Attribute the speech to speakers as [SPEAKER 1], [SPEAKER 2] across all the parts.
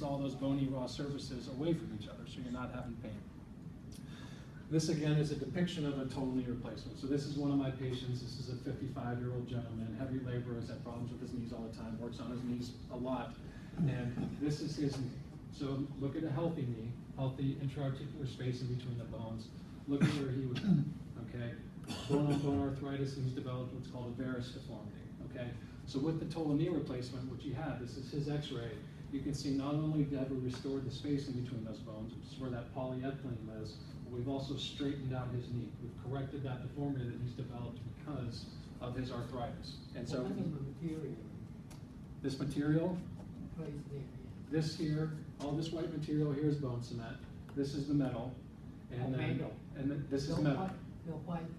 [SPEAKER 1] all those bony raw surfaces away from each other so you're not having pain. This again is a depiction of a total knee replacement. So this is one of my patients. This is a 55-year-old gentleman, heavy laborer, has had problems with his knees all the time, works on his knees a lot. And this is his knee. So look at a healthy knee, healthy intra-articular space in between the bones. Look at where he was, okay? Bone arthritis, and he's developed what's called a varus deformity, okay? So with the total knee replacement, which he had, this is his x-ray, you can see not only have we restored the space in between those bones, which is where that polyethylene is, but we've also straightened out his knee. We've corrected that deformity that he's developed because of his arthritis. And so
[SPEAKER 2] what is the material?
[SPEAKER 1] This material,
[SPEAKER 2] Place there.
[SPEAKER 1] this here, all this white material here is bone cement. This is the metal. And then,
[SPEAKER 2] metal.
[SPEAKER 1] and then this is
[SPEAKER 2] No
[SPEAKER 1] metal.
[SPEAKER 2] white, no white.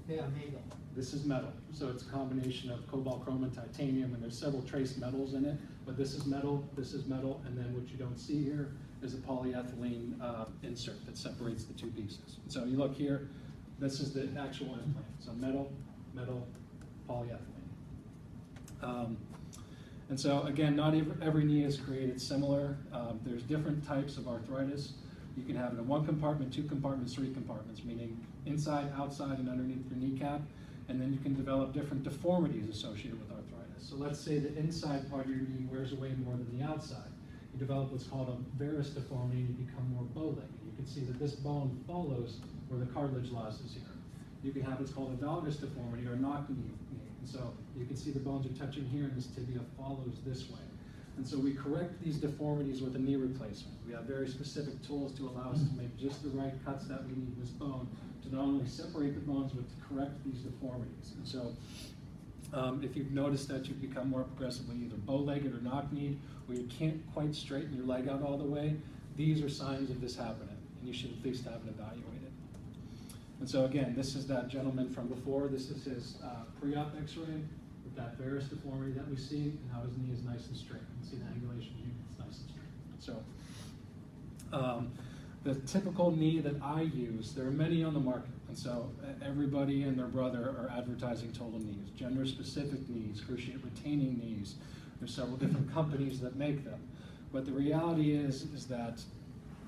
[SPEAKER 2] They are metal.
[SPEAKER 1] This is metal. So it's a combination of cobalt, chrome, and titanium, and there's several trace metals in it. But this is metal, and then what you don't see here is a polyethylene insert that separates the two pieces. So you look here, this is the actual implant. So metal, metal, polyethylene. And so again, not every knee is created similar. There's different types of arthritis. You can have it in one compartment, two compartments, three compartments, meaning inside, outside, and underneath your kneecap. And then you can develop different deformities associated with arthritis. So let's say the inside part of your knee wears away more than the outside. You develop what's called a varus deformity and you become more bow-legged. You can see that this bone follows where the cartilage loss is here. You can have what's called a valgus deformity or knock knee. And so you can see the bones are touching here and this tibia follows this way. And so we correct these deformities with a knee replacement. We have very specific tools to allow us to make just the right cuts that we need in this bone to not only separate the bones, but to correct these deformities. And so if you've noticed that you've become more progressively either bow-legged or knock-kneed, or you can't quite straighten your leg out all the way, these are signs of this happening, and you should at least have it evaluated. And so again, this is that gentleman from before. This is his pre-op x-ray with that varus deformity that we see, and how his knee is nice and straight. You can see the angulation here, it's nice and straight. So the typical knee that I use, there are many on the market, and so everybody and their brother are advertising total knees, gender-specific knees, cruciate retaining knees. There's several different companies that make them. But the reality is that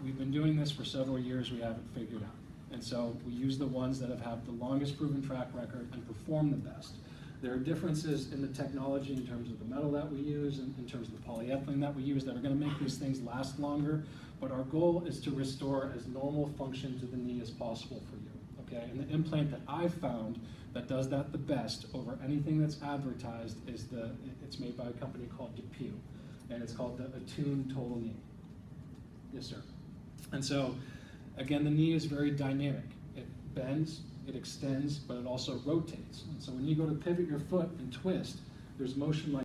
[SPEAKER 1] we've been doing this for several years, we haven't figured out. And so we use the ones that have had the longest proven track record and perform the best. There are differences in the technology in terms of the metal that we use and in terms of the polyethylene that we use that are going to make these things last longer. But our goal is to restore as normal function to the knee as possible for you. Okay? And the implant that I've found that does that the best over anything that's advertised is it's made by a company called DePuy, and it's called the Attune Total Knee. Yes, sir. And so, again, the knee is very dynamic. It bends, it extends, but it also rotates. And so when you go to pivot your foot and twist, there's motion like